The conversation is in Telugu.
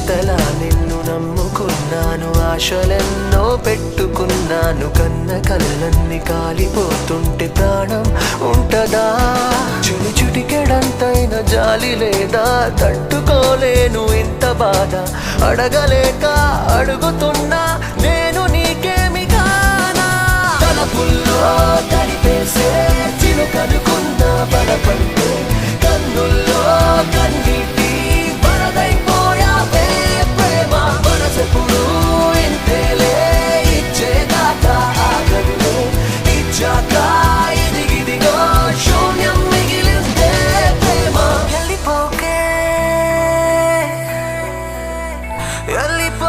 ఇంతలా నిన్ను నమ్ముకున్నాను, ఆశలెన్నో పెట్టుకున్నాను. కన్న కళ్ళన్ని కాలిపోతుంటే ప్రాణం ఉంటదా? చుడి చుటికెడంతైన జాలి లేదా? తట్టుకోలేను ఇంత బాధ, అడగలేక అడుగుతున్నా నేను నీకేమి కానా? తలపుల్లో తడిపేసే చిలుకనుకున్న బలపంటే కన్నుల్లో కన్నీటి వరదైపోయావే ప్రేమ. మనసెప్పుడు ఇంతేలే, ఇచ్చేదాకా ఆగదులే, ఇచ్చాక ఇదిగిదిగో శూన్యం మిగిలిందే ప్రేమ. వెళ్ళిపోకే వెళ్ళిపో